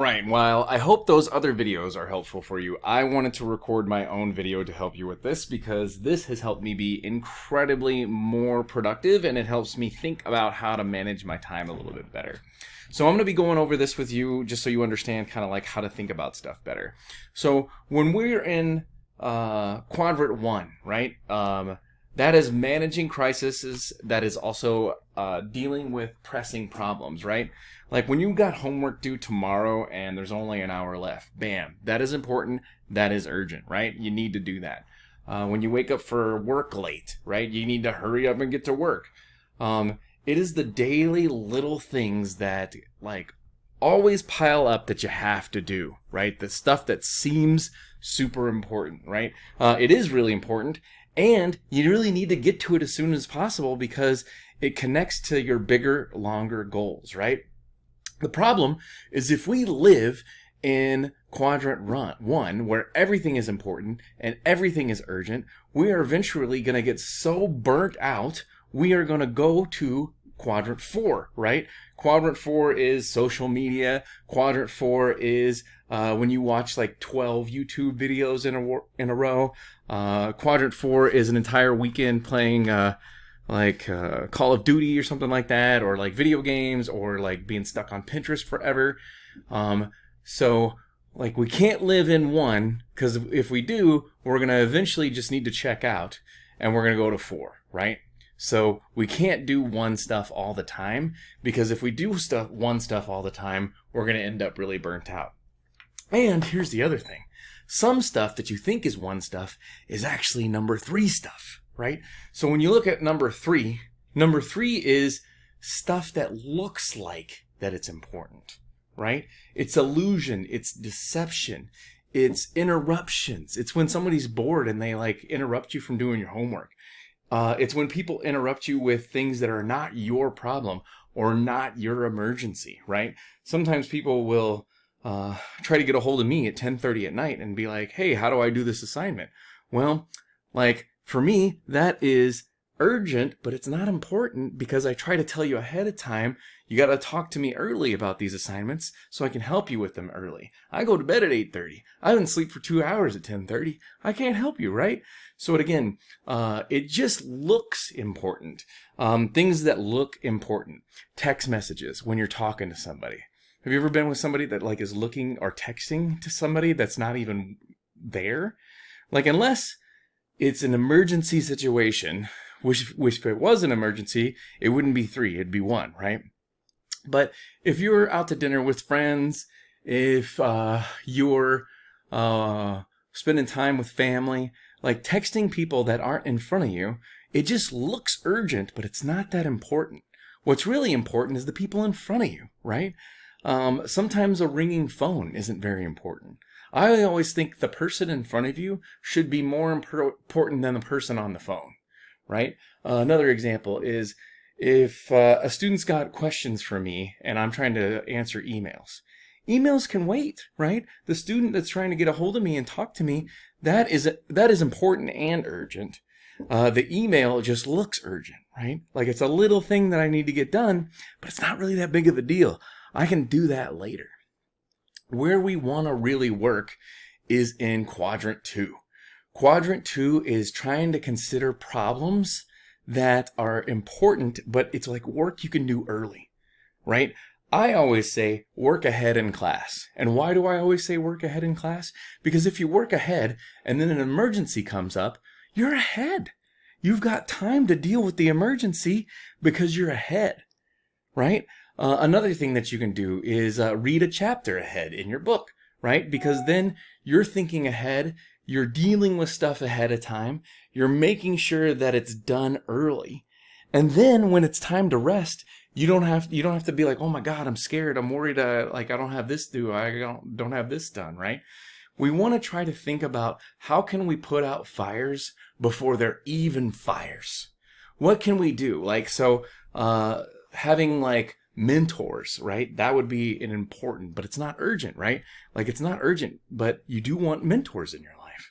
Right, while I hope those other videos are helpful for you, I wanted to record my own video to help you with this because this has helped me be incredibly more productive and it helps me think about how to manage my time a little bit better. So I'm going to be going over this with you just so you understand kind of like how to think about stuff better. So when we're in quadrant one, right? That is managing crises. That is also dealing with pressing problems, right? Like when you got homework due tomorrow and there's only an hour left, bam, that is important. That is urgent, right? You need to do that. When you wake up for work late, right? You need to hurry up and get to work. It is the daily little things that like always pile up that you have to do, right? The stuff that seems super important, right? It is really important. And you really need to get to it as soon as possible because it connects to your bigger, longer goals, right? The problem is if we live in quadrant one, where everything is important and everything is urgent, we are eventually going to get so burnt out, we are going to go to quadrant four, right? Quadrant four is social media. Quadrant four is when you watch like 12 YouTube videos in a row. Quadrant four is an entire weekend playing Call of Duty or something like that, or like video games, or like being stuck on Pinterest forever. So like we can't live in one, because if we do, we're going to eventually just need to check out and we're going to go to four, right? So we can't do one stuff all the time, because if we do one stuff all the time, we're going to end up really burnt out. And here's the other thing. Some stuff that you think is one stuff is actually number three stuff, right? So when you look at number three is stuff that looks like that it's important, right? It's illusion, it's deception, it's interruptions. It's when somebody's bored and they like interrupt you from doing your homework. It's when people interrupt you with things that are not your problem or not your emergency, right? Sometimes people will try to get a hold of me at 10:30 at night and be like, hey, how do I do this assignment? Well, like for me, that is urgent, but it's not important because I try to tell you ahead of time. You got to talk to me early about these assignments so I can help you with them early. I go to bed at 8:30. I didn't sleep for 2 hours at 10:30. I can't help you, right? So again, it just looks important. Things that look important. Text messages when you're talking to somebody. Have you ever been with somebody that like is looking or texting to somebody that's not even there? Like unless it's an emergency situation, which if it was an emergency, it wouldn't be three, it'd be one, right? But if you're out to dinner with friends, if you're spending time with family, like texting people that aren't in front of you, it just looks urgent, but it's not that important. What's really important is the people in front of you, right? Sometimes a ringing phone isn't very important. I always think the person in front of you should be more important than the person on the phone, right? Another example is if a student's got questions for me and I'm trying to answer emails. Emails can wait, right? The student that's trying to get a hold of me and talk to me, that is important and urgent. The email just looks urgent, right? Like it's a little thing that I need to get done, but it's not really that big of a deal. I can do that later. Where we want to really work is in quadrant two. Quadrant two is trying to consider problems that are important, but it's like work you can do early, right? I always say work ahead in class. And why do I always say work ahead in class? Because if you work ahead and then an emergency comes up, you're ahead. You've got time to deal with the emergency because you're ahead, right? Another thing that you can do is read a chapter ahead in your book, right? Because then you're thinking ahead, you're dealing with stuff ahead of time, you're making sure that it's done early. And then when it's time to rest, you don't have to be like, oh my God, I'm scared, I'm worried, I don't have this due, I don't have this done, right? We want to try to think about how can we put out fires before they're even fires. What can we do? Having like mentors, right? That would be an important, but it's not urgent, right? Like it's not urgent, but you do want mentors in your life.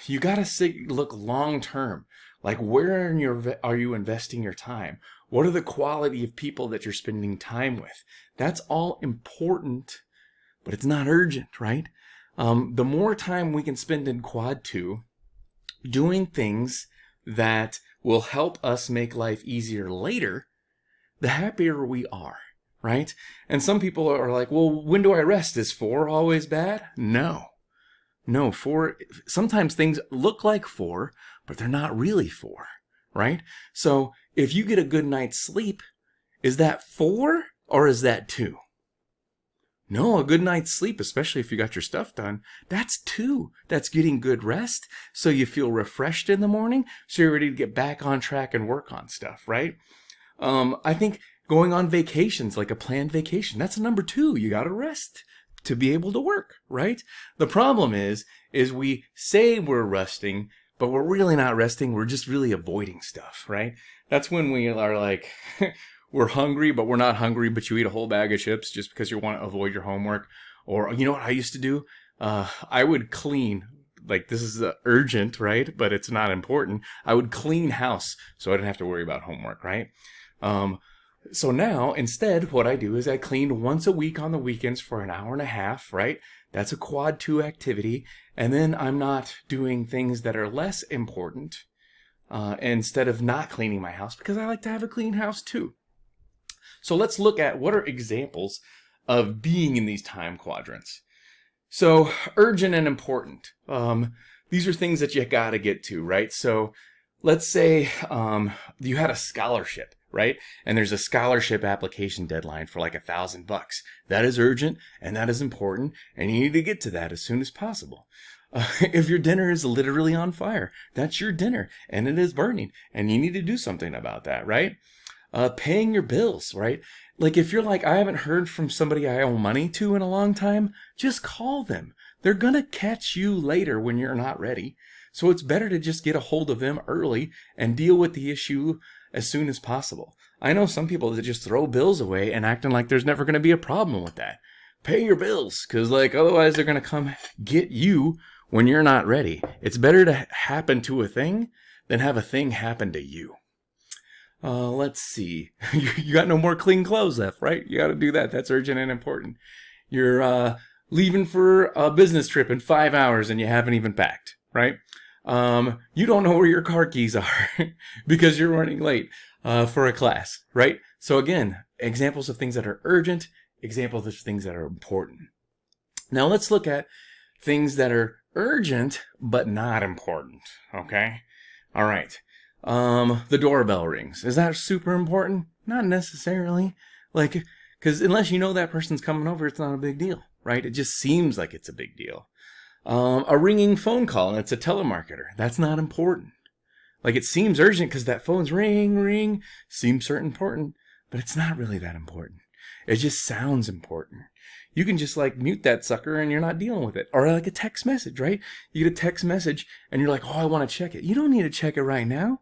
You got to look long term. Like where are you investing your time? What are the quality of people that you're spending time with? That's all important but it's not urgent, right? The more time we can spend in quad 2 doing things that will help us make life easier later, the happier we are, right? And some people are like, well, when do I rest? Is 4 always bad? No. No, 4, sometimes things look like 4, but they're not really 4, right? So if you get a good night's sleep, is that 4 or is that 2? No, a good night's sleep, especially if you got your stuff done, that's 2. That's getting good rest, so you feel refreshed in the morning, so you're ready to get back on track and work on stuff, right? I think going on vacations, like a planned vacation, that's a number 2. You got to rest to be able to work, right? The problem is we say we're resting, but we're really not resting. We're just really avoiding stuff, right? That's when we are like, we're hungry, but we're not hungry, but you eat a whole bag of chips just because you want to avoid your homework. Or, you know what I used to do? I would clean, like this is urgent, right? But it's not important. I would clean house so I didn't have to worry about homework, right? So now, instead, what I do is I clean once a week on the weekends for an hour and a half, right? That's a quad 2 activity. And then I'm not doing things that are less important instead of not cleaning my house, because I like to have a clean house too. So let's look at what are examples of being in these time quadrants. So urgent and important. These are things that you got to get to, right? So let's say you had a scholarship, right? And there's a scholarship application deadline for like $1,000. That is urgent and that is important, and you need to get to that as soon as possible. If your dinner is literally on fire, that's your dinner and it is burning, and you need to do something about that, right? Paying your bills, right? Like if you're like, I haven't heard from somebody I owe money to in a long time, just call them. They're gonna catch you later when you're not ready. So it's better to just get a hold of them early and deal with the issue as soon as possible. I know some people that just throw bills away and acting like there's never going to be a problem with that. Pay your bills, because like otherwise they're going to come get you when you're not ready. It's better to happen to a thing than have a thing happen to you. Let's see. You got no more clean clothes left, right? You got to do that. That's urgent and important. You're leaving for a business trip in 5 hours and you haven't even packed, right? You don't know where your car keys are because you're running late for a class, right? So again, examples of things that are urgent, examples of things that are important. Now let's look at things that are urgent but not important, okay? All right. The doorbell rings. Is that super important? Not necessarily. Like, because unless you know that person's coming over, it's not a big deal, right? It just seems like it's a big deal. A ringing phone call and it's a telemarketer. That's not important. Like it seems urgent because that phone's ring, seems certain important, but it's not really that important. It just sounds important. You can just like mute that sucker and you're not dealing with it. Or like a text message, right? You get a text message and you're like, oh, I want to check it. You don't need to check it right now.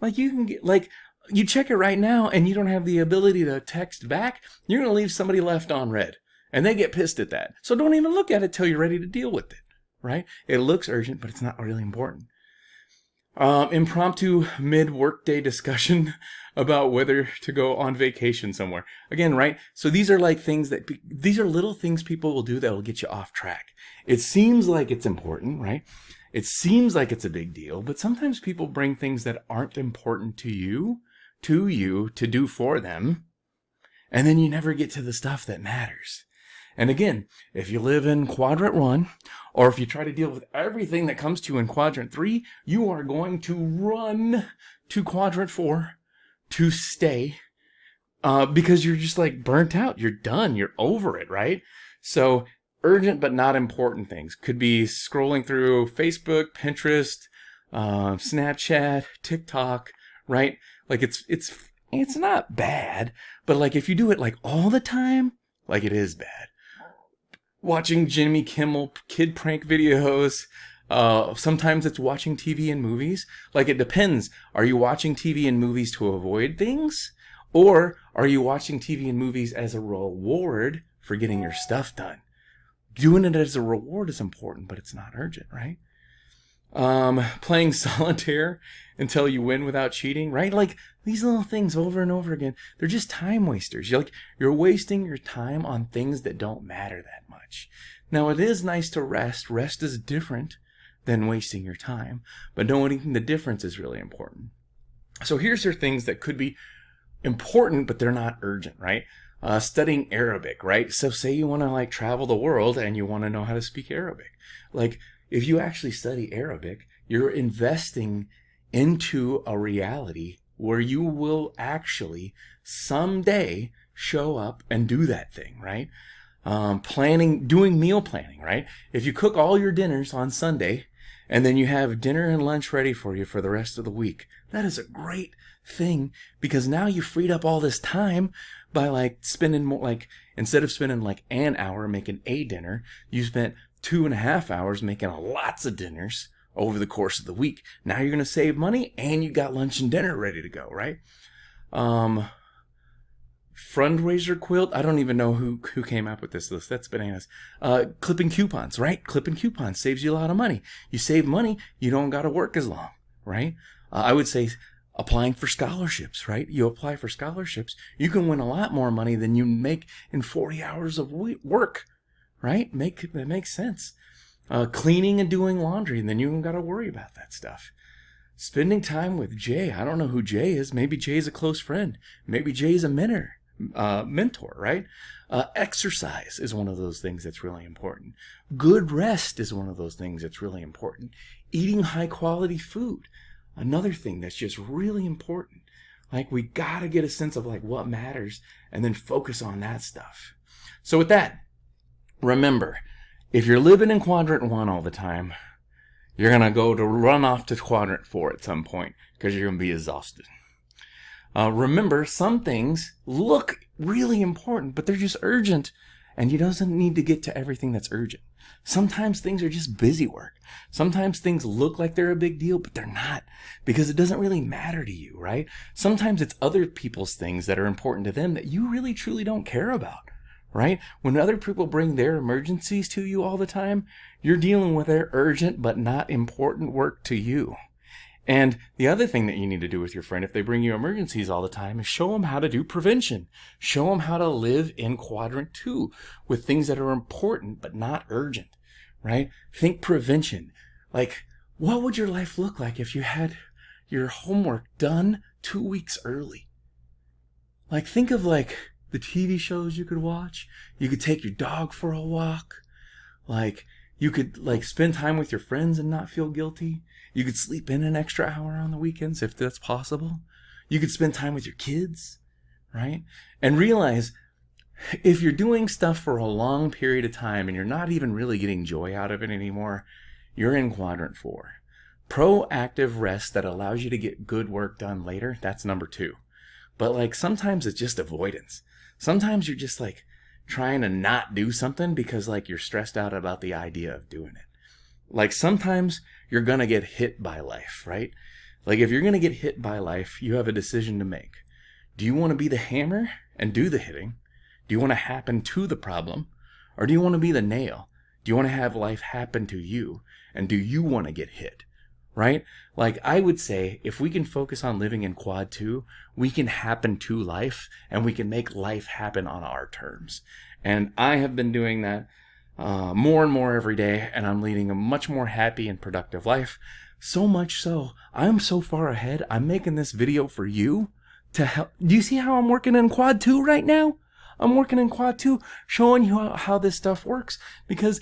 Like you can get, like, you check it right now and you don't have the ability to text back. You're going to leave somebody left on read and they get pissed at that. So don't even look at it till you're ready to deal with it. Right? It looks urgent, but it's not really important. Impromptu mid-workday discussion about whether to go on vacation somewhere. Again, right? So these are like things that, these are little things people will do that will get you off track. It seems like it's important, right? It seems like it's a big deal, but sometimes people bring things that aren't important to you to do for them, and then you never get to the stuff that matters. And again, if you live in quadrant 1, or if you try to deal with everything that comes to you in quadrant 3, you are going to run to quadrant 4 to stay because you're just like burnt out. You're done. You're over it, right? So urgent but not important things could be scrolling through Facebook, Pinterest, Snapchat, TikTok, right? Like it's not bad, but like if you do it like all the time, like it is bad. Watching Jimmy Kimmel kid prank videos. Sometimes it's watching TV and movies. Like it depends. Are you watching TV and movies to avoid things? Or are you watching TV and movies as a reward for getting your stuff done? Doing it as a reward is important, but it's not urgent, right? Playing solitaire until you win without cheating, right? Like these little things over and over again, they're just time wasters. You're wasting your time on things that don't matter that much. Now it is nice to rest. Rest is different than wasting your time, but knowing the difference is really important. So here's your things that could be important, but they're not urgent, right? Studying Arabic, right? So say you want to like travel the world and you want to know how to speak Arabic. Like if you actually study Arabic, you're investing into a reality where you will actually someday show up and do that thing, right? Doing meal planning, right? If you cook all your dinners on Sunday and then you have dinner and lunch ready for you for the rest of the week, that is a great thing because now you freed up all this time by like spending more, like instead of spending like an hour making a dinner, you spent 2.5 hours making lots of dinners over the course of the week. Now you're going to save money and you got lunch and dinner ready to go, right? Fundraiser quilt. I don't even know who came up with this list. That's bananas. Clipping coupons, right? Clipping coupons saves you a lot of money. You save money, you don't got to work as long, right? I would say applying for scholarships, right? You apply for scholarships, you can win a lot more money than you make in 40 hours of work, right? That makes sense. Cleaning and doing laundry, and then you don't got to worry about that stuff. Spending time with Jay. I don't know who Jay is. Maybe Jay's a close friend. Maybe Jay's a mentor, right? Exercise is one of those things that's really important. Good rest is one of those things that's really important. Eating high quality food, another thing that's just really important. Like we got to get a sense of like what matters and then focus on that stuff. So with that, remember, if you're living in quadrant 1 all the time, you're going to run off to quadrant 4 at some point because you're going to be exhausted. Remember, some things look really important, but they're just urgent, and you doesn't need to get to everything that's urgent. Sometimes things are just busy work. Sometimes things look like they're a big deal, but they're not, because it doesn't really matter to you, right? Sometimes it's other people's things that are important to them that you really truly don't care about, right? When other people bring their emergencies to you all the time, you're dealing with their urgent but not important work to you. And the other thing that you need to do with your friend if they bring you emergencies all the time is show them how to do prevention. Show them how to live in quadrant 2 with things that are important but not urgent, right? Think prevention. Like, what would your life look like if you had your homework done 2 weeks early? Like, think of like the TV shows you could watch. You could take your dog for a walk. Like, you could like spend time with your friends and not feel guilty. You could sleep in an extra hour on the weekends if that's possible. You could spend time with your kids, right? And realize if you're doing stuff for a long period of time and you're not even really getting joy out of it anymore, you're in quadrant 4. Proactive rest that allows you to get good work done later, that's number 2. But like sometimes it's just avoidance. Sometimes you're just like trying to not do something because like you're stressed out about the idea of doing it. Like sometimes you're going to get hit by life, right? Like if you're going to get hit by life, you have a decision to make. Do you want to be the hammer and do the hitting? Do you want to happen to the problem? Or do you want to be the nail? Do you want to have life happen to you? And do you want to get hit? Right? Like I would say, if we can focus on living in quad 2, we can happen to life and we can make life happen on our terms. And I have been doing that more and more every day, and I'm leading a much more happy and productive life. So much so, I'm so far ahead, I'm making this video for you to help. Do you see how I'm working in quad 2 right now? I'm working in quad 2, showing you how this stuff works, because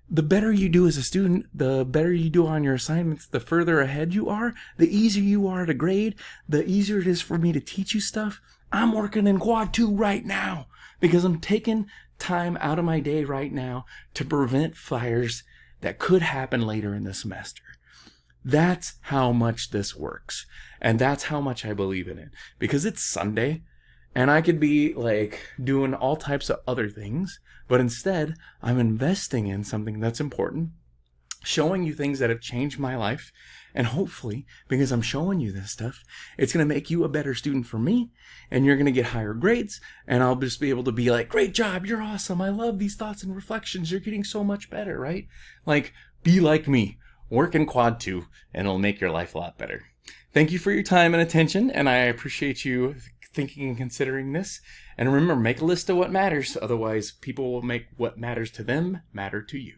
the better you do as a student, the better you do on your assignments, the further ahead you are, the easier you are to grade, the easier it is for me to teach you stuff. I'm working in quad 2 right now because I'm taking time out of my day right now to prevent fires that could happen later in the semester. That's how much this works. And that's how much I believe in it. Because it's Sunday and I could be like doing all types of other things, but instead I'm investing in something that's important, showing you things that have changed my life. And hopefully, because I'm showing you this stuff, it's going to make you a better student for me, and you're going to get higher grades, and I'll just be able to be like, great job, you're awesome, I love these thoughts and reflections, you're getting so much better, right? Like, be like me. work in quad 2, and it'll make your life a lot better. Thank you for your time and attention, and I appreciate you thinking and considering this. And remember, make a list of what matters. Otherwise, people will make what matters to them matter to you.